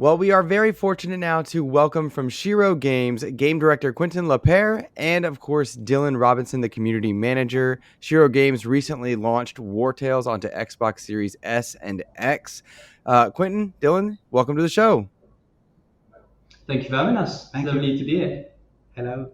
Well, we are very fortunate now to welcome from Shiro Games game director Quentin Lier and, of course, Dylan Robinson, the community manager. Shiro Games recently launched Wartales onto Xbox Series S and X. Quentin, Dylan, welcome to the show. Thank you for having us. Thank It's you. lovely to be here. Hello.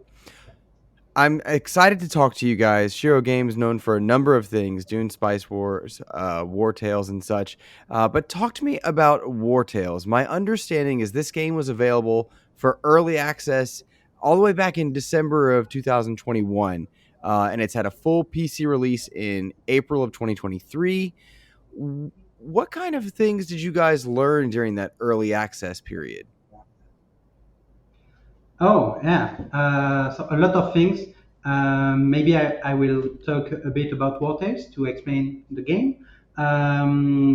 I'm excited to talk to you guys. Shiro Games known for a number of things, Dune Spice Wars, War Tales, and such. But talk to me about War Tales. My understanding is this game was available for early access all the way back in December of 2021, and it's had a full PC release in April of 2023. What kind of things did you guys learn during that early access period? Oh, yeah. So a lot of things. Maybe I will talk a bit about Wartales to explain the game.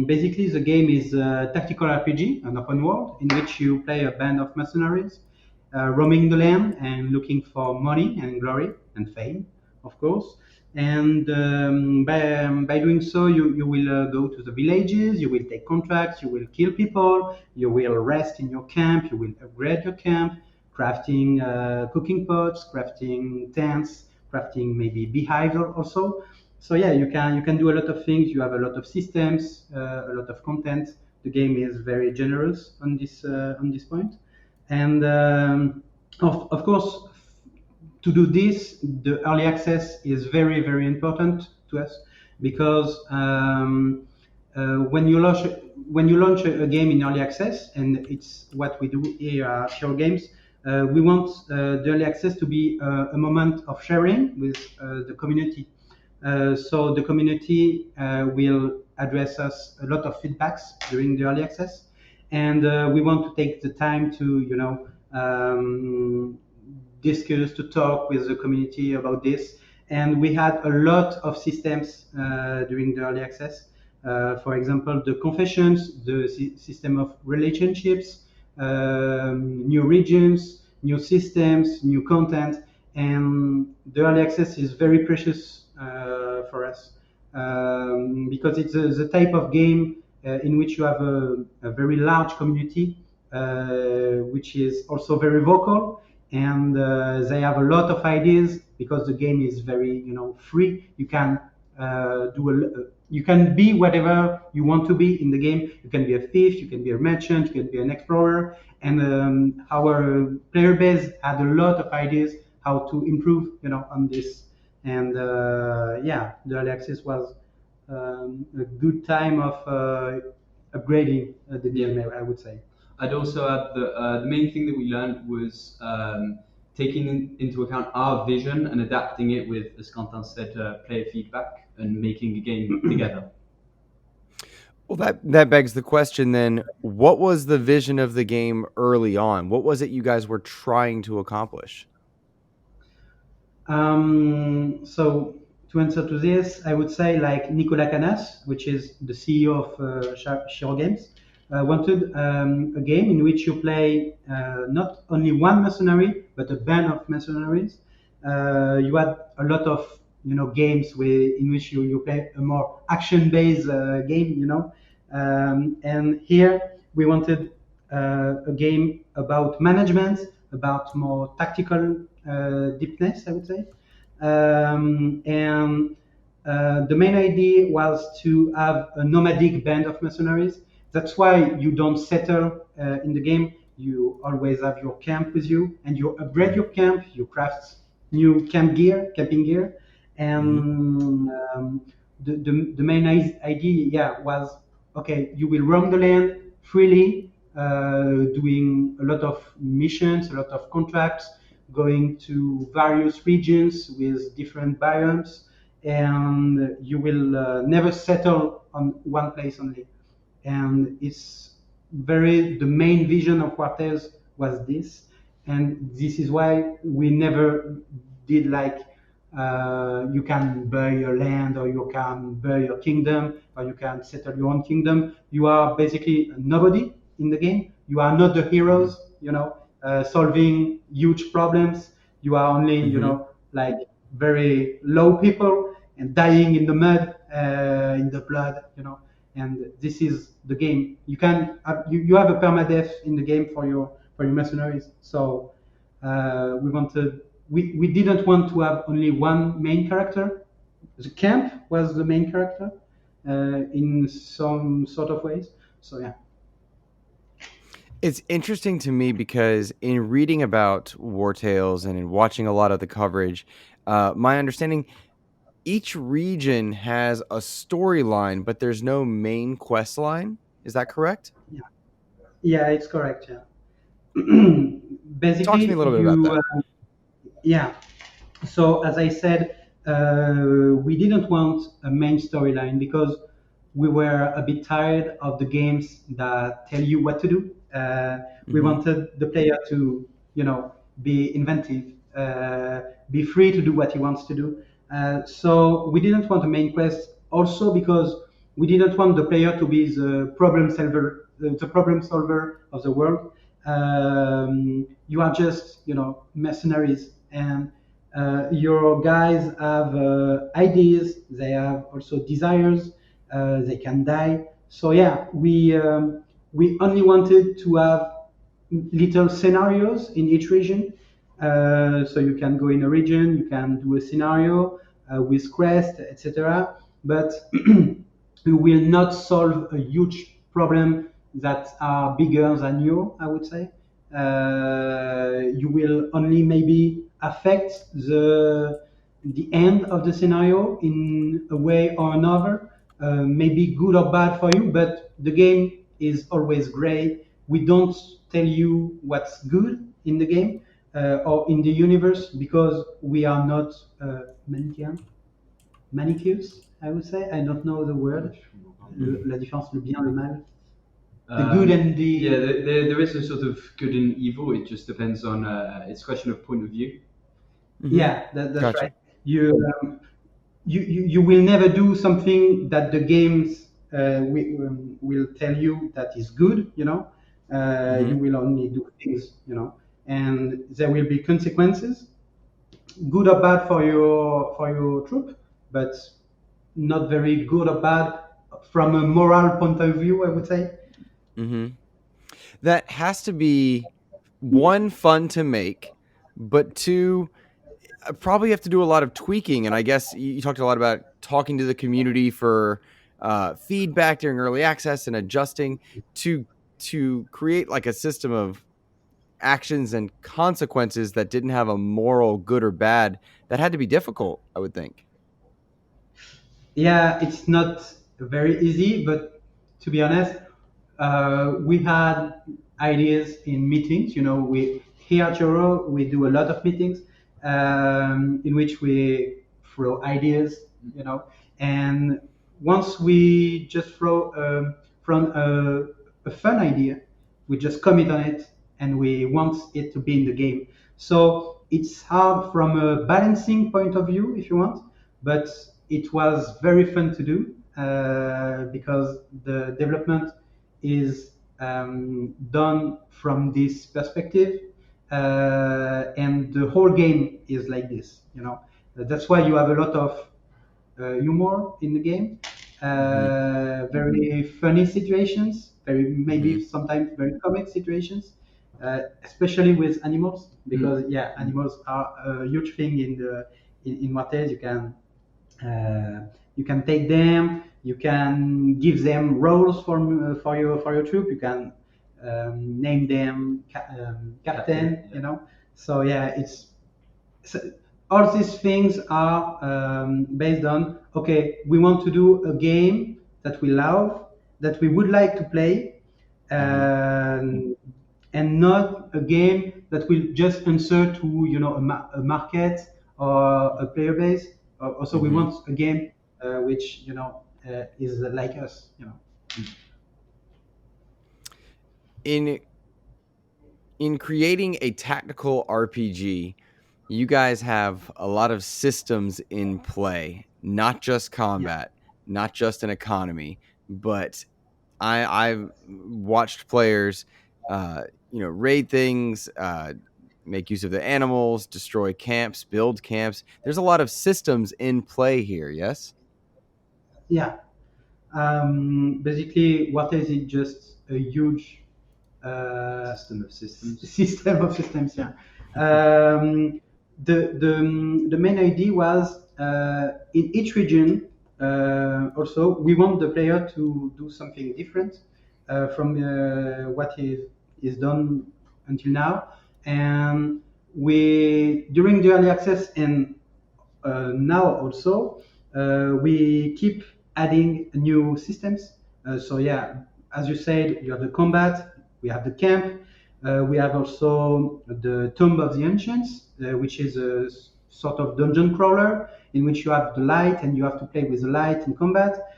Basically, the game is a tactical RPG, an open world, in which you play a band of mercenaries roaming the land and looking for money and glory and fame, of course. And by doing so, you will go to the villages, you will take contracts, you will kill people, you will rest in your camp, you will upgrade your camp, crafting cooking pots, crafting tents, crafting maybe beehives also. So yeah, you can do a lot of things. You have a lot of systems, a lot of content. The game is very generous on this point, and of course, to do this, the early access is very important to us because when you launch a game in early access, and it's what we do here at Shiro Games, we want the early access to be a moment of sharing with the community. So the community will address us a lot of feedbacks during the early access, and we want to take the time to discuss, to talk with the community about this. And we had a lot of systems during the early access. For example, the confessions, the system of relationships, new regions, new systems, new content, and the early access is very precious for us because it's the type of game in which you have a very large community, which is also very vocal, and they have a lot of ideas because the game is very free. You can you can be whatever you want to be in the game. You can be a thief, you can be a merchant, you can be an explorer, and our player base had a lot of ideas how to improve on this. And yeah, the early access was a good time of upgrading the game, I would say. I'd also add that the main thing that we learned was taking into account our vision and adapting it with, as Quentin said, player feedback and making a game together. Well, that begs the question then, what was the vision of the game early on? What was it you guys were trying to accomplish? So to answer to this, I would say like Nicolas Canas, which is the CEO of Shiro Games, wanted a game in which you play not only one mercenary but a band of mercenaries. You had a lot of games in which you play a more action-based game, and here we wanted a game about management, about more tactical deepness, I would say. And the main idea was to have a nomadic band of mercenaries. That's why you don't settle in the game. You always have your camp with you, and you upgrade your camp. You craft new camping gear, and the main idea, yeah, was okay. You will roam the land freely, doing a lot of missions, a lot of contracts, going to various regions with different biomes, and you will never settle on one place only. And it's very the main vision of Wartales was this, and this is why we never did like you can buy your land or you can buy your kingdom or you can settle your own kingdom. You are basically nobody in the game. You are not the heroes, solving huge problems. You are only, like very low people and dying in the mud, in the blood. and this is the game. You have a permadeath in the game for your mercenaries. So we didn't want to have only one main character. The camp was the main character in some sort of ways. So yeah. It's interesting to me because in reading about War Tales and in watching a lot of the coverage, my understanding, each region has a storyline, but there's no main quest line. Is that correct? Yeah, yeah, it's correct. Yeah. Talk to me a Basically, little bit about that. yeah. So as I said, we didn't want a main storyline because we were a bit tired of the games that tell you what to do. We Mhm. wanted the player to, be inventive, be free to do what he wants to do. So we didn't want a main quest. Also because we didn't want the player to be the problem solver of the world. You are just, mercenaries, and your guys have ideas. They have also desires. They can die. So yeah, we only wanted to have little scenarios in each region. So you can go in a region, you can do a scenario with quest, etc. But you will not solve a huge problem that are bigger than you, I would say. You will only maybe affect the end of the scenario in a way or another, maybe good or bad for you, but the game is always gray. We don't tell you what's good in the game or in the universe because we are not Manichaean. Manichaeus, I would say. I don't know the word. La différence, le bien, le mal. The good and Yeah, the there is a sort of good and evil. It just depends on it's a question of point of view. Mhm. yeah, that's right. Gotcha. You will never do something that the games will tell you that is good. You Mhm. will only do things, and there will be consequences, good or bad for your troop, but not very good or bad from a moral point of view, I would say. Mhm. That has to be, one, fun to make, but two, probably have to do a lot of tweaking. And I guess you talked a lot about talking to the community for feedback during early access and adjusting to create like a system of actions and consequences that didn't have a moral good or bad. That had to be difficult, I would think. Yeah, it's not very easy, but to be honest, we had ideas in meetings. We here at Euro we do a lot of meetings in which we throw ideas. And once we just throw from a fun idea, we just commit on it, and we want it to be in the game. So it's hard from a balancing point of view, if you want, but it was very fun to do because the development is done from this perspective, and the whole game is like this. That's why you have a lot of humor in the game, Mhm. very funny situations, very maybe Mhm. sometimes very comic situations, especially with animals, because Mm. yeah, animals are a huge thing in Wartales. You can take them, you can give them roles for your troop, you can name them Captain. captain. Yeah. So yeah, so all these things are based on, okay, we want to do a game that we love, that we would like to play, Mhm. um, and not a game that will just answer to a market or a player base. Also, we Mhm. want a game which is like us. In creating a tactical RPG, you guys have a lot of systems in play, not just Yeah, combat, not just an economy, but I've watched players, uh, raid things, make use of the animals, destroy camps, build camps. There's a lot of systems in play here. Yes. yeah. Basically, what is it? Just a huge System of systems. system of systems. Yeah. The main idea was in each region. Also, we want the player to do something different from what is done until now, and we during the early access and now also we keep adding new systems. So yeah, as you said, you have the combat, we have the camp, we have also the Tomb of the Ancients, which is a sort of dungeon crawler in which you have the light and you have to play with the light in combat.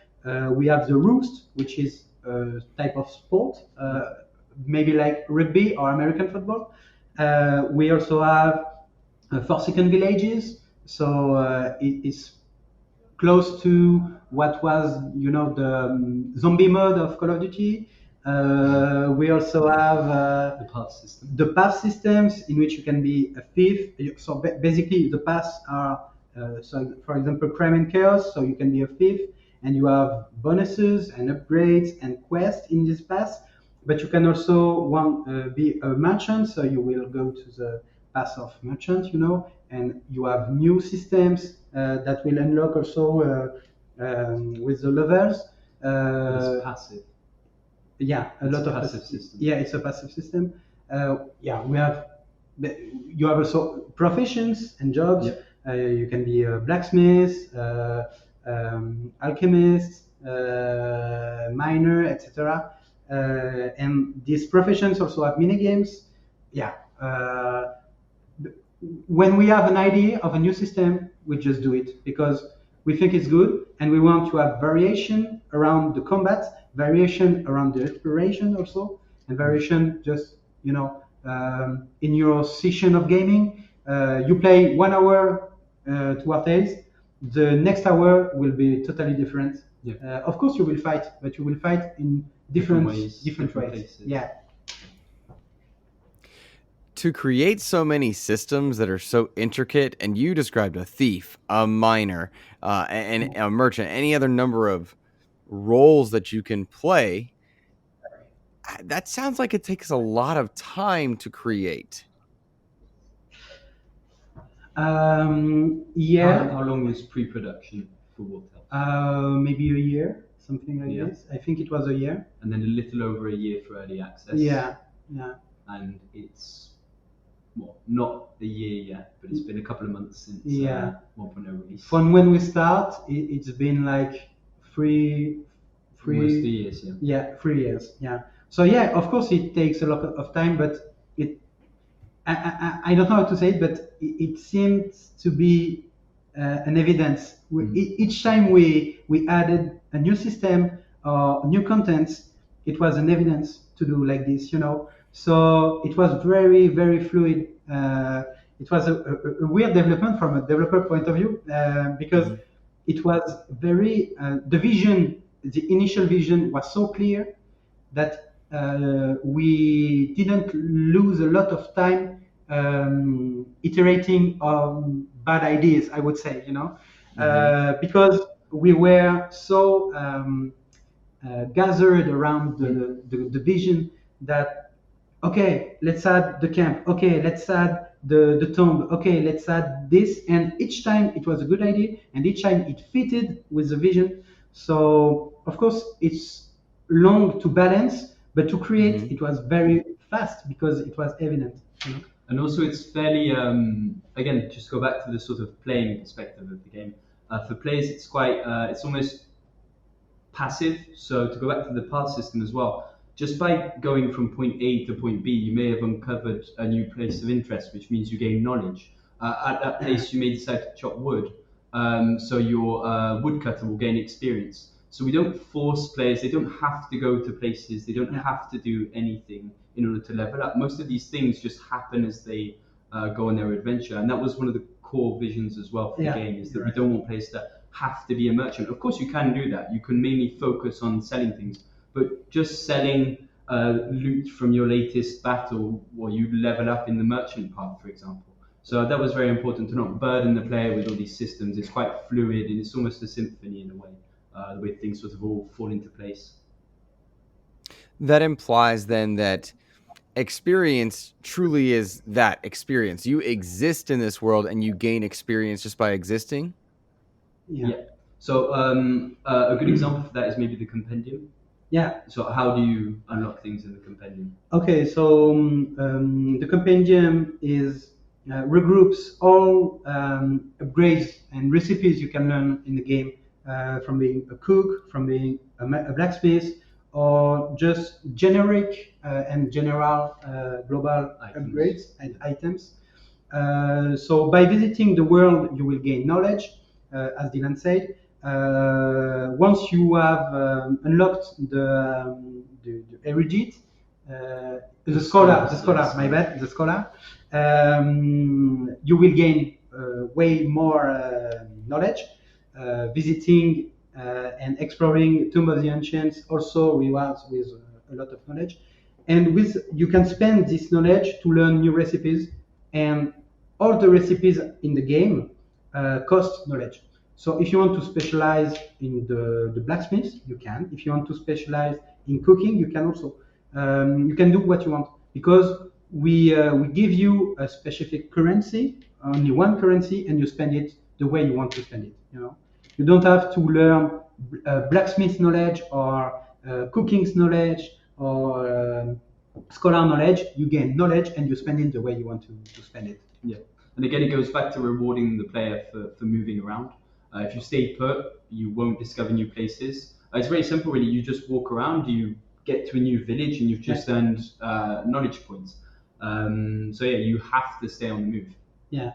We have the Roost, which is a type of sport, maybe like rugby or American football. We also have Forsaken Villages, so it's close to what was, the zombie mode of Call of Duty. We also have the path systems in which you can be a thief. So basically, the paths are, so for example, crime and chaos. So you can be a thief, and you have bonuses and upgrades and quests in this path. But you can also be a merchant, so you will go to the path of merchant, and you have new systems that will unlock also with the levels. It's passive. Yeah, It's a passive system. Yeah, it's a passive system. Yeah, you have also professions and jobs. Yep. You can be a blacksmith, alchemist, miner, etc. And these professions also have mini games. Yeah. When we have an idea of a new system, we just do it because we think it's good and we want to have variation around the combat, variation around the exploration also, and variation just, in your session of gaming. You play 1 hour to Wartales, the next hour will be totally different. Yeah. Of course, you will fight, but you will fight in different ways. Places. Yeah. To create so many systems that are so intricate, and you described a thief, a miner, and a merchant, any other number of roles that you can play, that sounds like it takes a lot of time to create. Yeah. How long was pre-production for Wartales? Maybe a year, something like Yeah. this. I think it was a year. And then a little over a year for early access. Yeah. And it's not a year yet, but it's been a couple of months since 1.0 release. From when we start, it's been like three, Almost 3 years, yeah. Yeah, 3 years. Yeah. So yeah, of course it takes a lot of time, but I don't know how to say it, but it seems to be an evidence. Each time we added a new system or new contents, it was an evidence to do like this, So it was very, very fluid. It was a weird development from a developer point of view because it was very the initial vision was so clear that we didn't lose a lot of time iterating on bad ideas, I would say, because we were so gathered around the vision that, okay, let's add the camp, okay, let's add the tomb, okay, let's add this, and each time it was a good idea, and each time it fitted with the vision. So of course it's long to balance, but to create it was very fast because it was evident. And also it's fairly, again, just go back to the sort of playing perspective of the game. For players, it's quite, it's almost passive. So to go back to the path system as well, just by going from point A to point B, you may have uncovered a new place of interest, which means you gain knowledge. At that place, you may decide to chop wood. So your woodcutter will gain experience. So we don't force players, they don't have to go to places, they don't have to do anything in order to level up. Most of these things just happen as they go on their adventure. And that was one of the core visions as well for the game, is that we don't want players to have to be a merchant. Of course, you can do that. You can mainly focus on selling things, but just selling loot from your latest battle, or you level up in the merchant part, for example. So that was very important to not burden the player with all these systems. It's quite fluid and it's almost a symphony in a way. the way things sort of all fall into place. That implies then that experience truly is that experience. You exist in this world and you gain experience just by existing. Yeah. So a good example for that is maybe the compendium. Yeah. So how do you unlock things in the compendium? Okay, so the compendium is regroups all upgrades and recipes you can learn in the game, from being a cook, from being a blacksmith, or just generic and general global upgrades and items. So by visiting the world, you will gain knowledge, as Dylan said. Once you have unlocked the erudite, my bad, the scholar, you will gain way more knowledge. Visiting and exploring Tomb of the Ancients also rewards with a lot of knowledge. And with you can spend this knowledge to learn new recipes, and all the recipes in the game cost knowledge. So if you want to specialize in the blacksmith, you can. If you want to specialize in cooking, you can also. You can do what you want, because we give you a specific currency, only one currency, and you spend it the way you want to spend it. You don't have to learn blacksmith knowledge or cooking's knowledge or scholar knowledge. You gain knowledge and you spend it the way you want to spend it. Yeah. And again, it goes back to rewarding the player for moving around. If you stay put, you won't discover new places. It's very simple, really. You just walk around, you get to a new village, and you've just earned knowledge points. So yeah, you have to stay on the move. Yeah,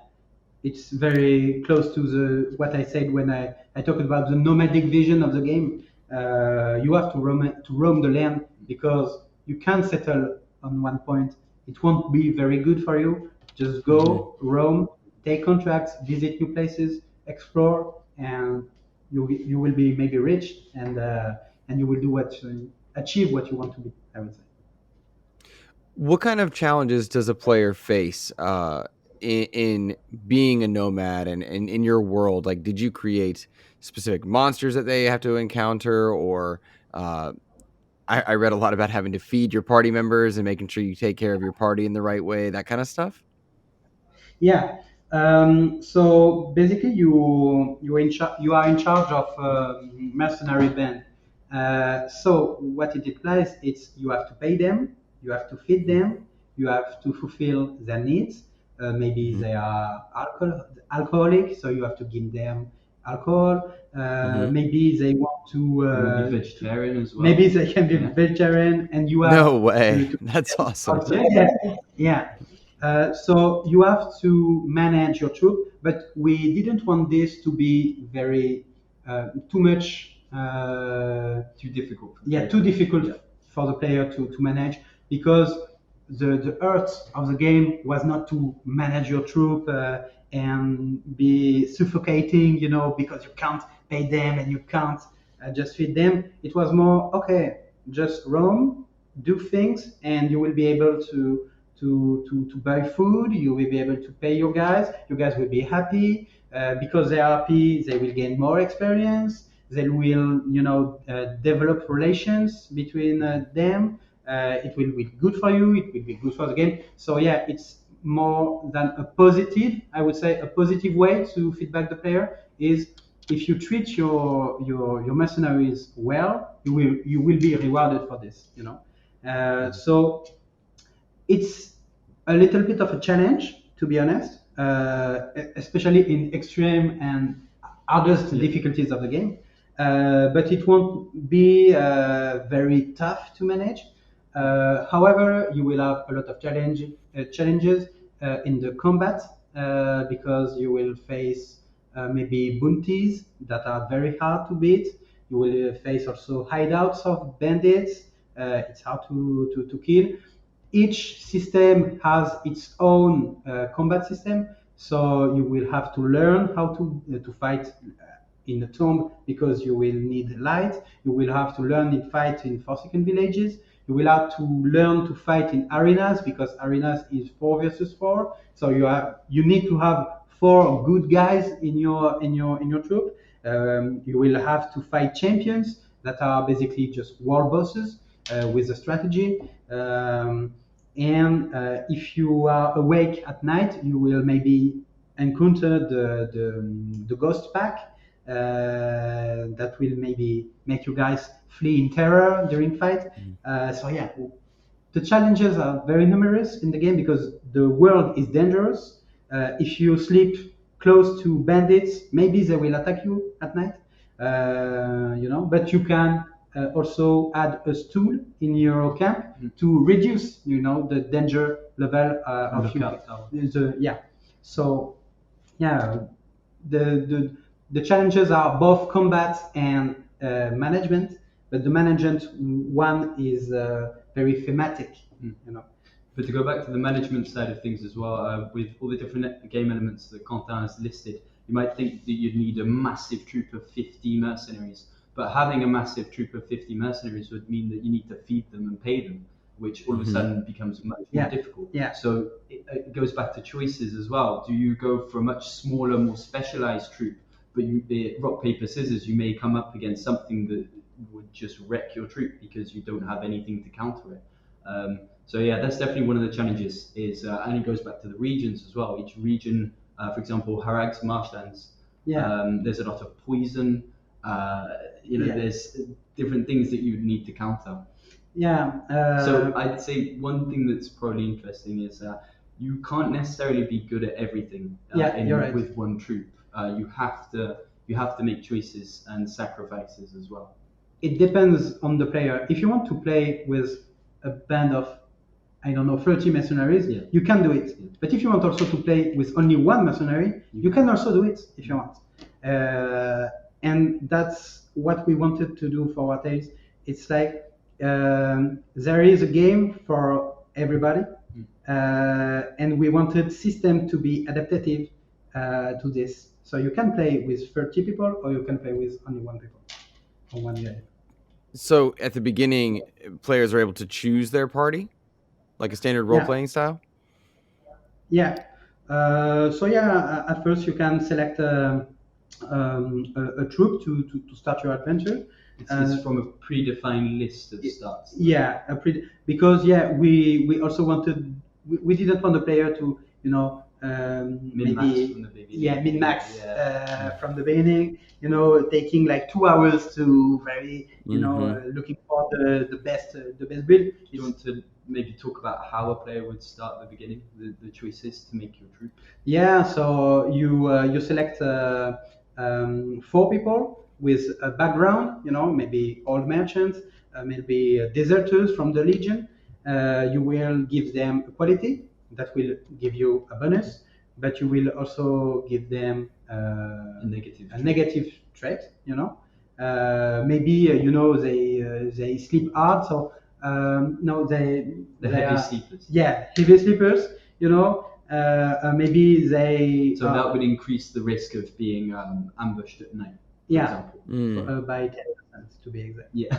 it's very close to what I said when I talked about the nomadic vision of the game. You have to roam the land, because you can't settle on one point. It won't be very good for you. Just go, roam, take contracts, visit new places, explore, and you will be maybe rich, and you will do achieve what you want to be, I would say. What kind of challenges does a player face in being a nomad and in your world? Like, did you create specific monsters that they have to encounter, or I read a lot about having to feed your party members and making sure you take care of your party in the right way, that kind of stuff? Yeah. So basically, you are in charge of mercenary band. So what it implies, it's you have to pay them, you have to feed them, you have to fulfill their needs. Maybe they are alcoholic, so you have to give them alcohol. Maybe they want to be vegetarian as well. Maybe they can be vegetarian, and you have No way. That's awesome. Yeah. So you have to manage your troop, but we didn't want this to be very too much. Too difficult. Too difficult for the player to manage, because the art of the game was not to manage your troop and be suffocating, because you can't pay them and you can't just feed them. It was more, okay, just roam, do things, and you will be able to buy food. You will be able to pay your guys. You guys will be happy. Because they are happy, they will gain more experience. They will, develop relations between them. It will be good for you. It will be good for the game. So yeah, it's more than a positive. I would say a positive way to feedback the player is, if you treat your mercenaries well, you will be rewarded for this. So it's a little bit of a challenge, to be honest, especially in extreme and hardest difficulties of the game. But it won't be very tough to manage. However, you will have a lot of challenges in the combat, because you will face maybe bounties that are very hard to beat. You will face also hideouts of bandits. It's hard to kill. Each system has its own combat system, so you will have to learn how to fight in a tomb, because you will need light. You will have to learn to fight in Forsaken villages. You will have to learn to fight in arenas, because arenas is 4 versus 4. So you need to have 4 good guys in your troop. You will have to fight champions that are basically just war bosses with a strategy. And if you are awake at night, you will maybe encounter the ghost pack that will maybe make you guys flee in terror during fight. So yeah, the challenges are very numerous in the game because the world is dangerous. If you sleep close to bandits, maybe they will attack you at night. But you can also add a stool in your camp to reduce, the danger level of you. Lookout tower. Yeah. So yeah, the challenges are both combat and management, but the management one is very thematic. But to go back to the management side of things as well, with all the different game elements that Quentin has listed, you might think that you'd need a massive troop of 50 mercenaries. But having a massive troop of 50 mercenaries would mean that you need to feed them and pay them, which all of a sudden becomes much more difficult. Yeah. So it goes back to choices as well. Do you go for a much smaller, more specialized troop, but rock, paper, scissors, you may come up against something that would just wreck your troop because you don't have anything to counter it. So yeah, that's definitely one of the challenges. And it goes back to the regions as well. Each region, for example, Harag's marshlands. There's a lot of poison. There's different things that you would need to counter. So I'd say one thing that's probably interesting is you can't necessarily be good at everything you're right. with one troop. You have to make choices and sacrifices as well. It depends on the player. If you want to play with a band of 30 mercenaries, you can do it. But if you want also to play with only one mercenary, you can also do it if you want. And that's what we wanted to do for Wartales. It's like there is a game for everybody, and we wanted system to be adaptive to this. So you can play with 30 people, or you can play with only one people or one guy. So at the beginning, players are able to choose their party, like a standard role-playing style? Yeah. At first you can select a troop to start your adventure. It's from a predefined list of starts. Yeah, because we also wanted, we didn't want the player to min-max from the beginning. Yeah, min-max from the beginning. Taking like 2 hours to very looking for the best build. Do you want to maybe talk about how a player would start at the beginning, the choices to make your troop? Yeah, so you select 4 people with a background, maybe old merchants, maybe deserters from the Legion. You will give them a quality that will give you a bonus, but you will also give them a negative trait. Maybe they sleep hard, so the heavy sleepers. Yeah, heavy sleepers. Maybe they. So that would increase the risk of being ambushed at night. Yeah, by 10% to be exact. Yeah.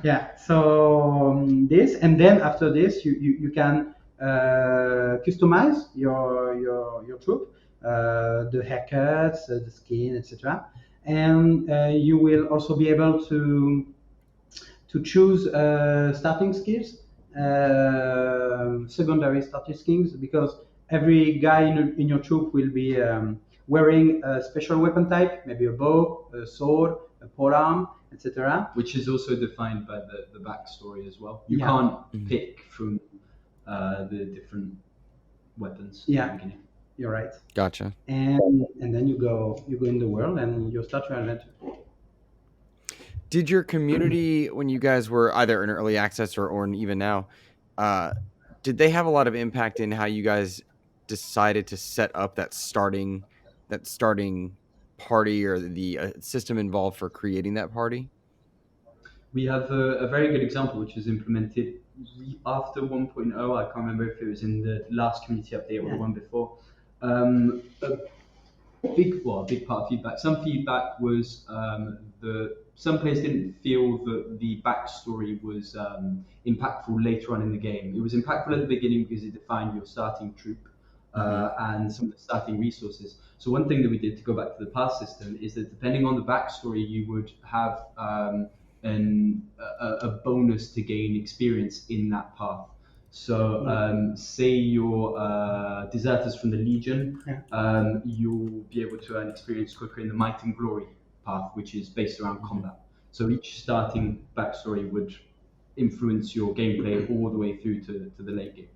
Yeah. So this, and then after this, you can customize your troop, the haircuts, the skin, etc. And you will also be able to choose starting skills, secondary starting skills, because every guy in your troop will be wearing a special weapon type, maybe a bow, a sword, a polearm, etc. Which is also defined by the backstory as well. You can't pick from the different weapons. Yeah. At the beginning. You're right. Gotcha. And then you go in the world and you start your adventure. Did your community, when you guys were either in early access or even now, did they have a lot of impact in how you guys decided to set up that starting party or the system involved for creating that party? We have a very good example which was implemented after 1.0. I can't remember if it was in the last community update or the one before. A big part of feedback. Some feedback was some players didn't feel that the backstory was impactful later on in the game. It was impactful at the beginning because it defined your starting troop. and some of the starting resources. So one thing that we did to go back to the path system is that depending on the backstory, you would have a bonus to gain experience in that path. So, say you're deserters from the Legion, you'll be able to earn experience quicker in the Might and Glory path, which is based around combat. So each starting backstory would influence your gameplay all the way through to the late game.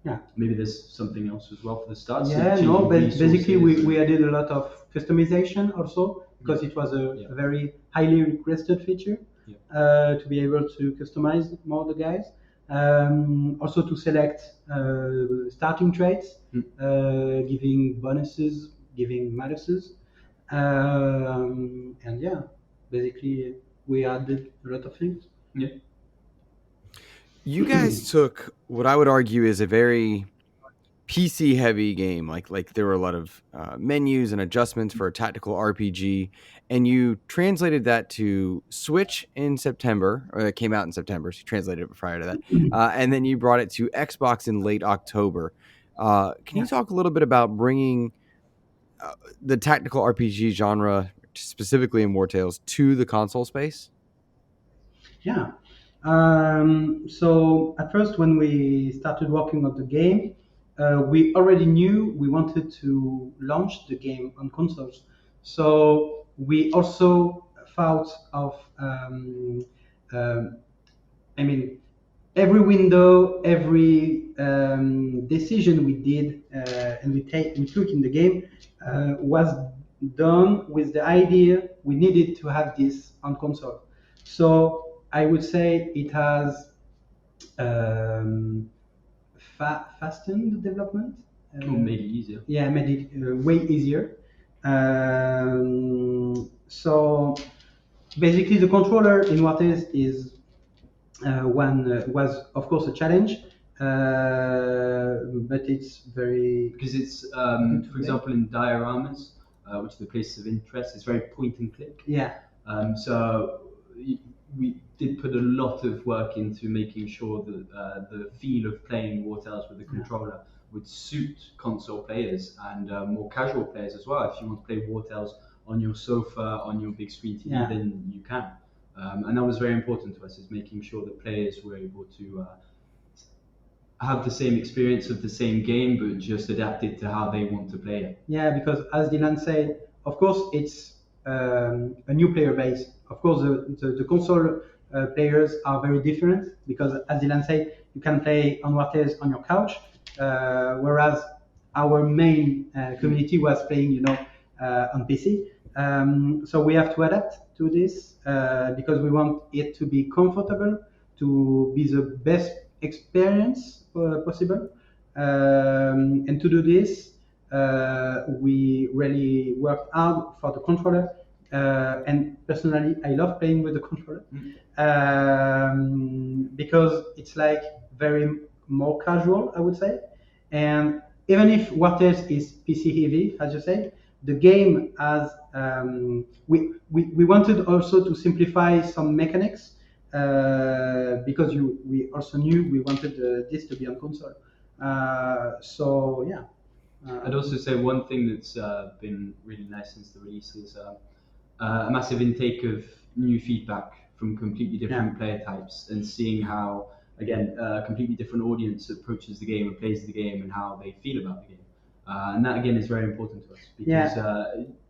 Yeah. Maybe there's something else as well for the start. Yeah, so no, but basically we resources. added a lot of customization also because it was a very highly requested feature to be able to customize more the guys. Also to select starting traits, giving bonuses, giving maluses. And yeah, basically we added a lot of things. Yeah. You guys took what I would argue is a very PC heavy game. Like there were a lot of menus and adjustments for a tactical RPG, and you translated that to Switch in September, or it came out in September. So you translated it prior to that, and then you brought it to Xbox in late October. Can you talk a little bit about bringing the tactical RPG genre, specifically in Wartales, to the console space? Yeah. So at first, when we started working on the game, we already knew we wanted to launch the game on consoles. So we also thought of, I mean, every window, every decision we did and we took in the game was done with the idea we needed to have this on console. So I would say it has fastened the development. Made it easier. Yeah, made it way easier. So basically, the controller in Wartales is was of course a challenge, but it's very because it's for example in dioramas, which are the places of interest, it's very point and click. Yeah. So we did put a lot of work into making sure that the feel of playing Wartales with a controller would suit console players and more casual players as well. If you want to play Wartales on your sofa, on your big screen TV, then you can. And that was very important to us, is making sure that players were able to have the same experience of the same game, but just adapted to how they want to play it. Yeah, because as Dylan said, of course it's a new player base. Of course, the console players are very different because, as Dylan said, you can play on Wartales on your couch, whereas our main community was playing, on PC. So we have to adapt to this because we want it to be comfortable, to be the best experience possible. And to do this, we really worked hard for the controller. And personally, I love playing with the controller because it's like very more casual, I would say. And even if Wartales is PC heavy, as you said, the game has we wanted also to simplify some mechanics because we also knew we wanted this to be on console. So yeah. I'd also say one thing that's been really nice since the release is a massive intake of new feedback from completely different player types, and seeing how, again, a completely different audience approaches the game and plays the game and how they feel about the game. And that, again, is very important to us because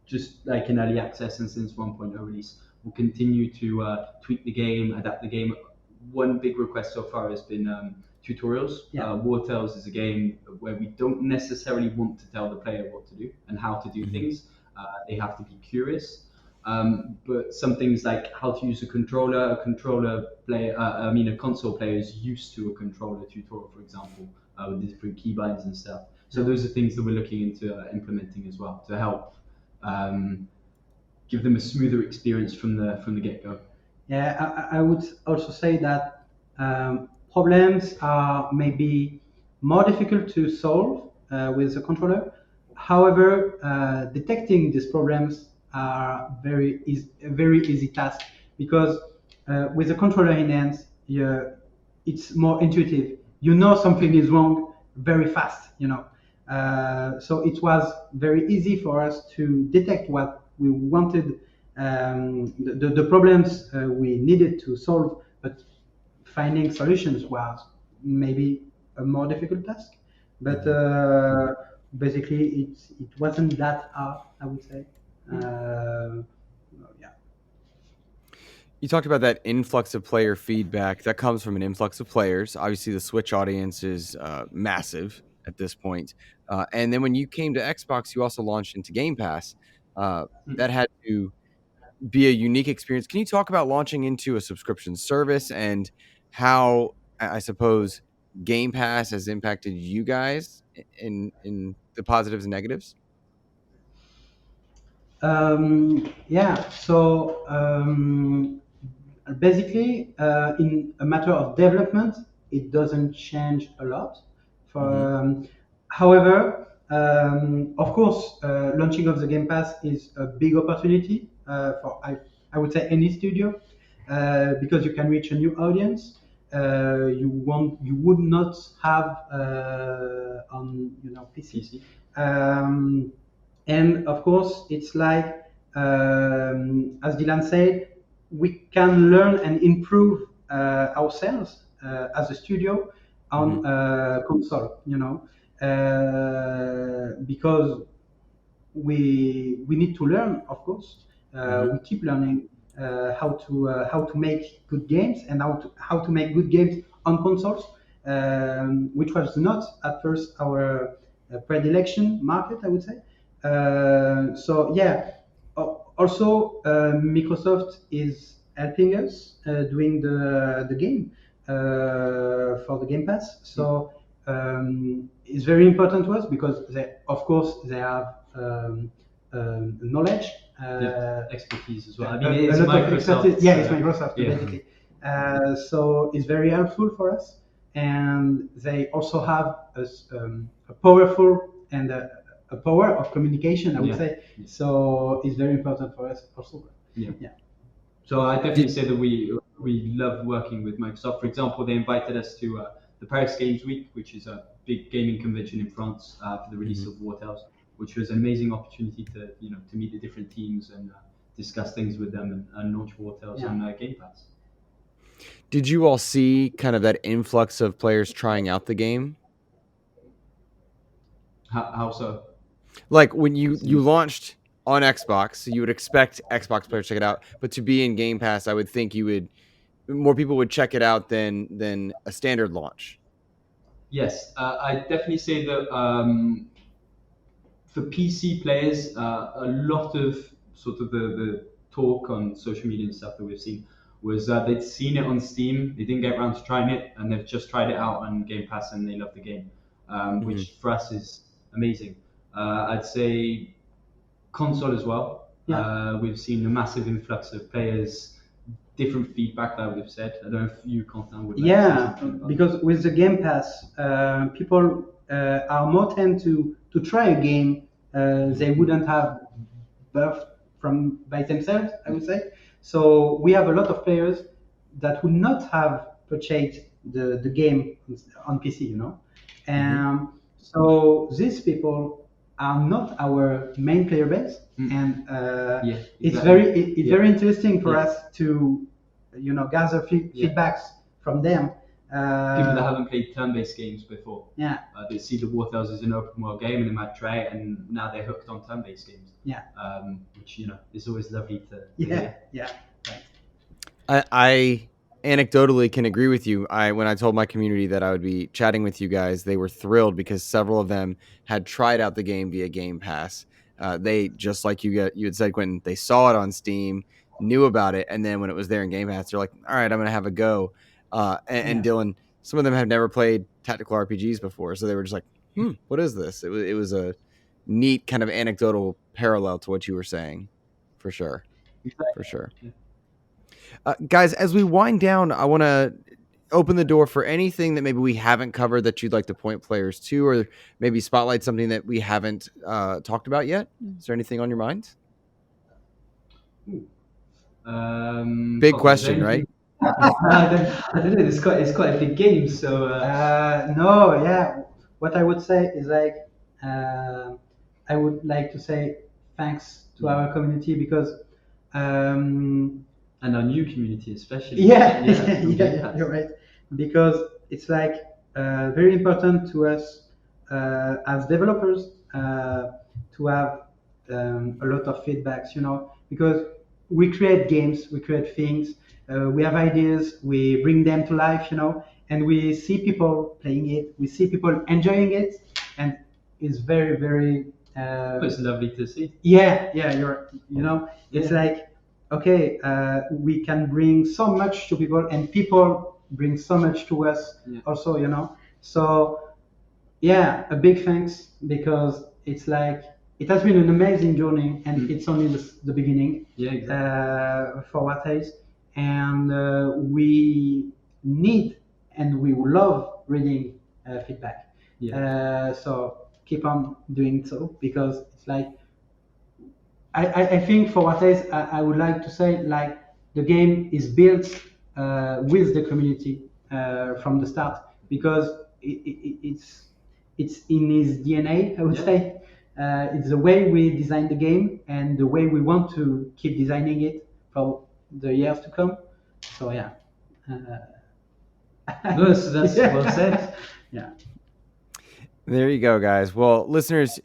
just like in early access and since 1.0 release, we'll continue to tweak the game, adapt the game. One big request so far has been tutorials. Wartales is a game where we don't necessarily want to tell the player what to do and how to do things. They have to be curious. But some things like how to use a console player is used to a controller tutorial, for example, with the different keybinds and stuff. So those are things that we're looking into implementing as well to help give them a smoother experience from the get-go. Yeah, I would also say that problems are maybe more difficult to solve with a controller. However, detecting these problems are very easy task because with a controller in hands, it's more intuitive. You know something is wrong very fast. So it was very easy for us to detect what we wanted, the problems we needed to solve, but finding solutions was maybe a more difficult task. But basically, it wasn't that hard, I would say. Yeah. You talked about that influx of player feedback that comes from an influx of players. Obviously, the Switch audience is massive at this point. And then when you came to Xbox, you also launched into Game Pass. That had to be a unique experience. Can you talk about launching into a subscription service and how I suppose Game Pass has impacted you guys in the positives and negatives? Yeah, so basically, in a matter of development, it doesn't change a lot. Hmm. However, of course, launching of the Game Pass is a big opportunity for I would say any studio because you can reach a new audience. You would not have on PC. PC. Um, and of course, it's like, as Dylan said, we can learn and improve ourselves as a studio Hmm. on console, because we need to learn, of course. Hmm. We keep learning how to make good games and how to make good games on consoles, which was not at first our predilection market, I would say. So yeah. Also, Microsoft is helping us doing the game for the Game Pass. So it's very important to us because of course, they have knowledge, Yeah, expertise as well. I a, mean, a it's lot of expertise. Microsoft's. Yeah, it's Microsoft Yeah. basically. So it's very helpful for us, and they also have a powerful and a power of communication, I would Yeah. say. So it's very important for us also. Yeah. Yeah. So I definitely Did say that we love working with Microsoft. For example, they invited us to the Paris Games Week, which is a big gaming convention in France for the release Mhm. of Wartales, which was an amazing opportunity to to meet the different teams and discuss things with them and launch Wartales Yeah. on Game Pass. Did you all see kind of that influx of players trying out the game? How so? Like when you What's you in- launched on Xbox, so you would expect Xbox players to check it out, but to be in Game Pass, I would think you would more people would check it out than a standard launch. Yes, I definitely say that for PC players, a lot of sort of the talk on social media and stuff that we've seen was they'd seen it on Steam, they didn't get around to trying it, and they've just tried it out on Game Pass and they love the game, Mhm. which for us is amazing. I'd say console as well. Yeah. We've seen a massive influx of players, different feedback that we've said. I don't know if you, Quentin, would like to say Yeah, something about that. because with the Game Pass, people are more tend to try a game they wouldn't have birthed from by themselves, I would say. So we have a lot of players that would not have purchased the game on PC, Mhm. and so these people are not our main player base, Mm. and Yeah, it's exactly. it's Yeah, very interesting for yeah. us to gather Yeah. feedbacks from them. People that haven't played turn-based games before. Yeah, They see the Wartales as an open world game and they might try it, and now they're hooked on turn-based games. yeah, Which is always lovely to yeah, hear. yeah. Right. I anecdotally can agree with you. I when I told my community that I would be chatting with you guys, they were thrilled because several of them had tried out the game via Game Pass. They just like you had said, Quentin. They saw it on Steam, knew about it, and then when it was there in Game Pass, they're like, "All right, I'm gonna have a go." And Yeah, Dylan, some of them have never played tactical RPGs before, so they were just like, what is this?" It was a neat kind of anecdotal parallel to what you were saying, for sure, for Exactly. sure. Yeah. Guys, as we wind down, I want to open the door for anything that maybe we haven't covered that you'd like to point players to, or maybe spotlight something that we haven't talked about yet. Is there anything on your mind? Big Quentin, is there question, anything? right? I don't know. It's quite a big game, so no, yeah. What I would say is like I would like to say thanks to our community because um, And our new community, especially. yeah, Yeah, from Game yeah, Pass. you're right. Because it's like very important to us as developers to have a lot of feedbacks, because we create games, we create things, we have ideas, we bring them to life, and we see people playing it, we see people enjoying it, and it's very, very. It's lovely to see. Yeah, it's Yeah. like, okay, we can bring so much to people, and people bring so much to us Yeah. also, So, yeah, a big thanks because it's like it has been an amazing journey, and it's only the beginning Yeah, exactly. for Wartales, and we need and we love reading feedback. Yeah. So keep on doing so because it's like I think for Wartales, I would like to say like the game is built with the community from the start because it's in his DNA. I would Yeah. say it's the way we design the game and the way we want to keep designing it for the years to come. So yeah. No, so that's Yeah. well said. Yeah. There you go, guys. Well, listeners,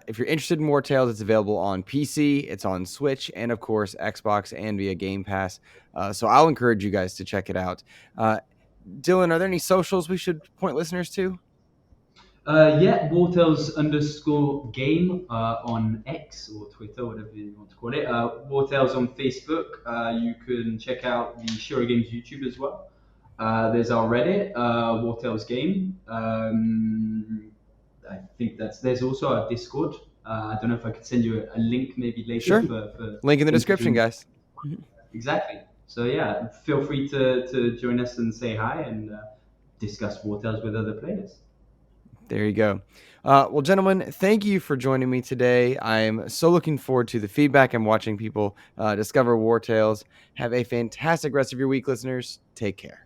if you're interested in War Tales, it's available on PC, it's on Switch, and of course, Xbox and via Game Pass. So I'll encourage you guys to check it out. Dylan, are there any socials we should point listeners to? Yeah, Wartales_game on X or Twitter, whatever you want to call it. Wartales on Facebook. You can check out the Shiro Games YouTube as well. There's our Reddit, Wartales Game. I think there's also our Discord. I don't know if I could send you a link maybe later. Sure. For Link in the them to description, join. guys. Exactly. So yeah, feel free to join us and say hi and discuss Wartales with other players. There you go. Well, gentlemen, thank you for joining me today. I'm so looking forward to the feedback and watching people discover War Tales. Have a fantastic rest of your week, listeners. Take care.